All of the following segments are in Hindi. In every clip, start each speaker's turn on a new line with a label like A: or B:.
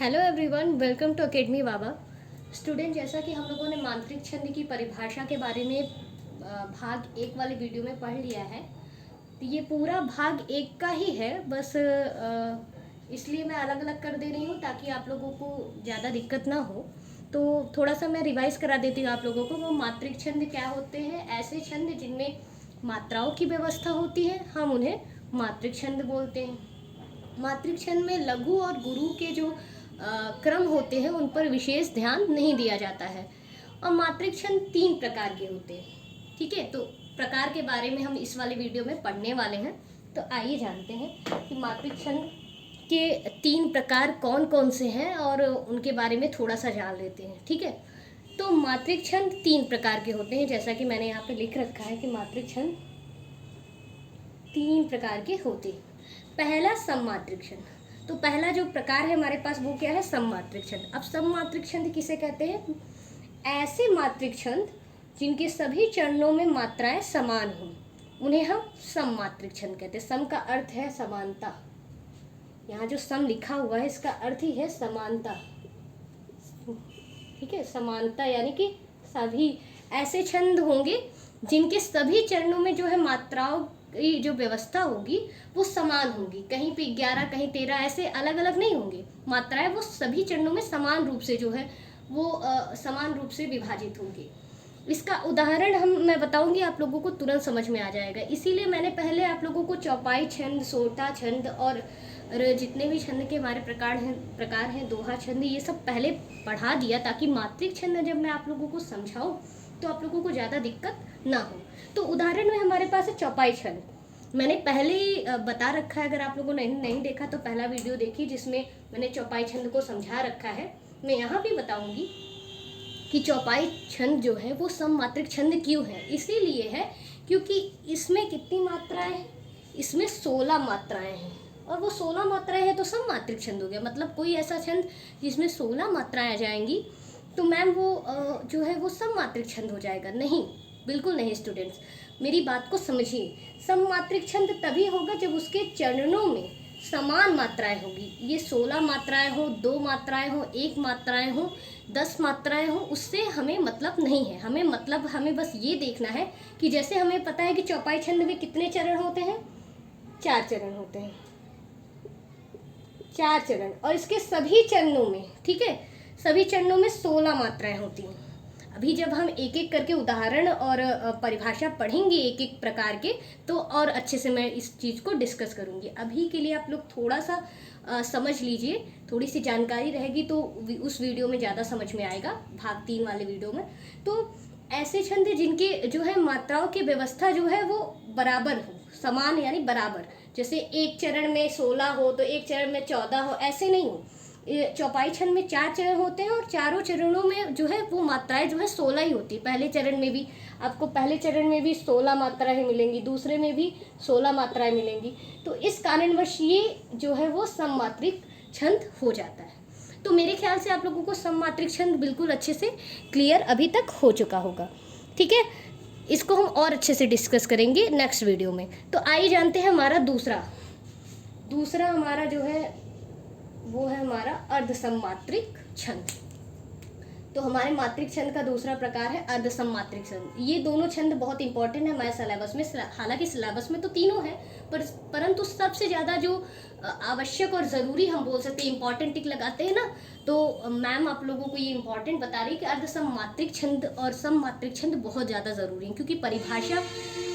A: Hello everyone, welcome to academy Baba. Student, जैसा कि हम लोगों ने मांत्रिक छंद की परिभाषा के बारे में भाग एक वाले वीडियो में पढ़ लिया है। तो ये पूरा भाग एक का ही है, बस इसलिए मैं अलग अलग कर दे रही हूँ ताकि आप लोगों को ज़्यादा दिक्कत ना हो। तो थोड़ा सा मैं रिवाइज करा देती हूँ आप लोगों को। वो मात्रिक छंद क्या होते हैं? ऐसे छंद जिनमें मात्राओं की व्यवस्था होती है, हम उन्हें मात्रिक छंद बोलते हैं। मात्रिक छंद में लघु और गुरु के जो क्रम होते हैं उन पर विशेष ध्यान नहीं दिया जाता है। और मात्रिक छंद 3 प्रकार के होते हैं। ठीक है, तो प्रकार के बारे में हम इस वाले वीडियो में पढ़ने वाले हैं। तो आइए जानते हैं कि मात्रिक छंद के 3 प्रकार कौन कौन से हैं और उनके बारे में थोड़ा सा जान लेते हैं। ठीक है, तो मात्रिक छंद 3 प्रकार के होते हैं, जैसा कि मैंने यहाँ पे लिख रखा है कि मात्रिक छंद 3 प्रकार के होते हैं। पहला सममात्रिक छंद। तो पहला जो प्रकार है हमारे पास वो क्या है? सममात्रिक छंद। अब सममात्रिक छंद किसे कहते हैं? ऐसे मात्रिक छंद जिनके सभी चरणों में मात्राएं समान हों, उन्हें हम सममात्रिक छंद कहते हैं। सम का अर्थ है समानता। यहाँ जो सम लिखा हुआ है इसका अर्थ ही है समानता। ठीक है, समानता यानी कि सभी ऐसे छंद होंगे जिनके सभी चरणों में जो है मात्राओं की जो व्यवस्था होगी वो समान होगी। कहीं पे 11, कहीं 13 ऐसे अलग अलग नहीं होंगे। मात्राएं वो सभी चरणों में समान रूप से जो है वो समान रूप से विभाजित होंगी। इसका उदाहरण मैं बताऊंगी, आप लोगों को तुरंत समझ में आ जाएगा। इसीलिए मैंने पहले आप लोगों को चौपाई छंद, सोटा छंद और जितने भी छंद के हमारे प्रकार हैं दोहा छंद, ये सब पहले पढ़ा दिया ताकि मात्रिक छंद जब मैं आप लोगों को समझाऊं तो आप लोगों को ज़्यादा दिक्कत ना हो। तो उदाहरण में हमारे पास है चौपाई छंद। मैंने पहले ही बता रखा है, अगर आप लोगों ने नहीं देखा तो पहला वीडियो देखिए जिसमें मैंने चौपाई छंद को समझा रखा है। मैं यहाँ भी बताऊंगी कि चौपाई छंद जो है वो सममात्रिक छंद क्यों है। इसीलिए है क्योंकि इसमें कितनी मात्राएं हैं? इसमें 16 मात्राएं हैं, और वो 16 मात्राएं हैं तो सममात्रिक छंद हो गया। मतलब कोई ऐसा छंद जिसमें 16 मात्राएं आ जाएंगी तो मैम वो जो है वो सममात्रिक छंद हो जाएगा? नहीं, बिल्कुल नहीं स्टूडेंट्स, मेरी बात को समझिए। सममात्रिक छंद तभी होगा जब उसके चरणों में समान मात्राएं होगी। ये 16 मात्राएं हो, 2 मात्राएं हो, 1 मात्राएं हो, 10 मात्राएं हो, उससे हमें मतलब नहीं है। हमें बस ये देखना है कि जैसे हमें पता है कि चौपाई छंद में कितने चरण होते हैं? 4 चरण होते हैं। 4 चरण, और इसके सभी चरणों में, ठीक है, सभी चरणों में 16 मात्राएं होती हैं। अभी जब हम एक एक करके उदाहरण और परिभाषा पढ़ेंगे एक एक प्रकार के, तो और अच्छे से मैं इस चीज़ को डिस्कस करूंगी। अभी के लिए आप लोग थोड़ा सा समझ लीजिए, थोड़ी सी जानकारी रहेगी तो उस वीडियो में ज़्यादा समझ में आएगा, भाग 3 वाले वीडियो में। तो ऐसे छंद जिनके जो है मात्राओं की व्यवस्था जो है वो बराबर हो, समान यानी बराबर। जैसे एक चरण में 16 हो तो एक चरण में 14 हो, ऐसे नहीं हो। चौपाई छंद में 4 चरण होते हैं और चारों चरणों में जो है वो मात्राएं जो है 16 ही होती है। पहले चरण में भी आपको 16 मात्राएं मिलेंगी, दूसरे में भी 16 मात्राएं मिलेंगी। तो इस कारणवश ये जो है वो सममात्रिक छंद हो जाता है। तो मेरे ख्याल से आप लोगों को सममात्रिक छंद बिल्कुल अच्छे से क्लियर अभी तक हो चुका होगा। ठीक है, इसको हम और अच्छे से डिस्कस करेंगे नेक्स्ट वीडियो में। तो आइए जानते हैं हमारा दूसरा हमारा जो है वो है हमारा अर्ध सममात्रिक छंद। तो हमारे मात्रिक छंद का दूसरा प्रकार है अर्ध सममात्रिक छंद। ये दोनों छंद बहुत इंपॉर्टेंट है हमारे सिलेबस में। हालांकि सिलेबस में तो तीनों है, परंतु सबसे ज़्यादा जो आवश्यक और ज़रूरी हम बोल सकते हैं, इंपॉर्टेंट टिक लगाते हैं ना, तो मैम आप लोगों को ये इंपॉर्टेंट बता रही है कि अर्ध सममात्रिक छंद और सममात्रिक छंद बहुत ज़्यादा ज़रूरी है। क्योंकि परिभाषा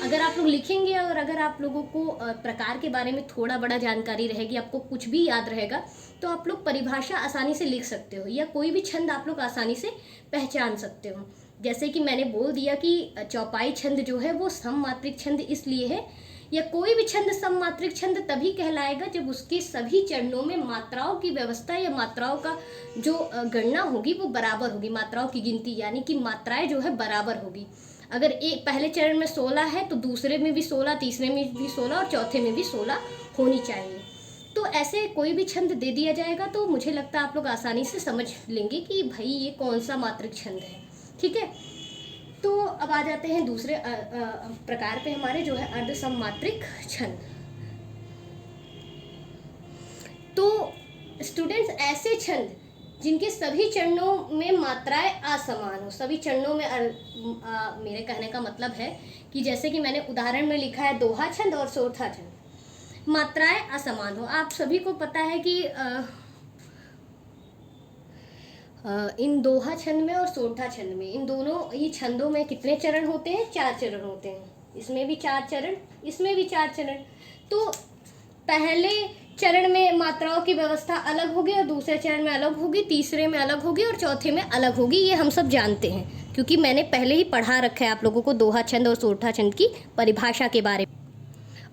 A: अगर आप लोग लिखेंगे और अगर आप लोगों को प्रकार के बारे में थोड़ा बड़ा जानकारी रहेगी, आपको कुछ भी याद रहेगा, तो आप लोग परिभाषा आसानी से लिख सकते हो या कोई भी छंद आप लोग आसानी से पहचान सकते हो। जैसे कि मैंने बोल दिया कि चौपाई छंद जो है वो सममात्रिक छंद इसलिए है, या कोई भी छंद सममात्रिक छंद तभी कहलाएगा जब उसके सभी चरणों में मात्राओं की व्यवस्था या मात्राओं का जो गणना होगी वो बराबर होगी। मात्राओं की गिनती यानी कि मात्राएं जो है बराबर होगी। अगर एक पहले चरण में 16 है तो दूसरे में भी 16, तीसरे में भी 16 और चौथे में भी 16 होनी चाहिए। तो ऐसे कोई भी छंद दे दिया जाएगा तो मुझे लगता है आप लोग आसानी से समझ लेंगे कि भाई ये कौन सा मात्रिक छंद है। ठीक है, तो अब आ जाते हैं दूसरे प्रकार पे हमारे, जो है अर्ध सममात्रिक छंद। तो स्टूडेंट्स ऐसे छंद जिनके सभी चरणों में मात्राएं असमान हो, सभी चरणों में मेरे कहने का मतलब है कि जैसे कि मैंने उदाहरण में लिखा है दोहा छंद और सोरठा छंद, मात्राएं असमान हो। आप सभी को पता है कि इन दोहा छंद में और सोरठा छंद में, इन दोनों ही छंदों में कितने चरण होते हैं? 4 चरण होते हैं। इसमें भी 4 चरण, इसमें भी 4 चरण। तो पहले चरण में मात्राओं की व्यवस्था अलग होगी और दूसरे चरण में अलग होगी, तीसरे में अलग होगी और चौथे में अलग होगी। ये हम सब जानते हैं क्योंकि मैंने पहले ही पढ़ा रखा है आप लोगों को दोहा छंद और सोरठा छंद की परिभाषा के बारे में।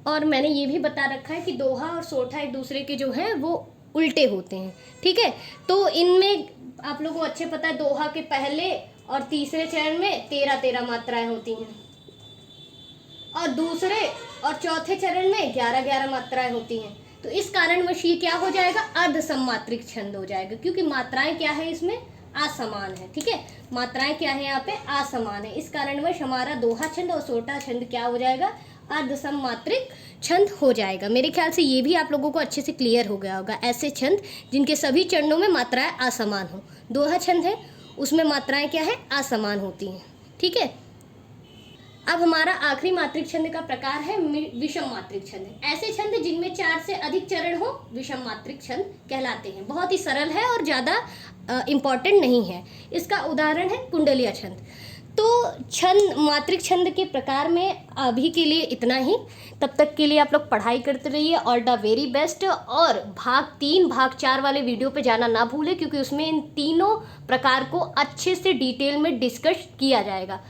A: और मैंने ये भी बता रखा है कि दोहा और सोरठा एक दूसरे के जो हैं वो उल्टे होते हैं, ठीक है। तो इनमें आप लोगों को अच्छे पता है दोहा के पहले और तीसरे चरण में 13-13 मात्राएं होती हैं और दूसरे और चौथे चरण में 11-11 मात्राएं होती हैं। तो इस कारणवश ये क्या हो जाएगा? अर्ध सममात्रिक छंद हो जाएगा, क्योंकि मात्राएं क्या है इसमें? असमान है, ठीक है। मात्राएं क्या है यहाँ पे? असमान है। इस कारणवश हमारा दोहा छंद और सोरठा छंद क्या हो जाएगा? अर्ध सममात्रिक छंद हो जाएगा। मेरे ख्याल से ये भी आप लोगों को अच्छे से क्लियर हो गया होगा। ऐसे छंद जिनके सभी चरणों में मात्राएं असमान हो। दोहा छंद है उसमें मात्राएं क्या है? असमान होती हैं, ठीक है। अब हमारा आखिरी मात्रिक छंद का प्रकार है विषम मात्रिक छंद। ऐसे छंद जिनमें 4 से अधिक चरण हो विषम मात्रिक छंद कहलाते हैं। बहुत ही सरल है और ज़्यादा इम्पॉर्टेंट नहीं है। इसका उदाहरण है कुंडलिया छंद। तो छंद, मात्रिक छंद के प्रकार में अभी के लिए इतना ही। तब तक के लिए आप लोग पढ़ाई करते रहिए। All the very best. और भाग 3 भाग 4 वाले वीडियो पे जाना ना भूलें, क्योंकि उसमें इन तीनों प्रकार को अच्छे से डिटेल में डिस्कस किया जाएगा।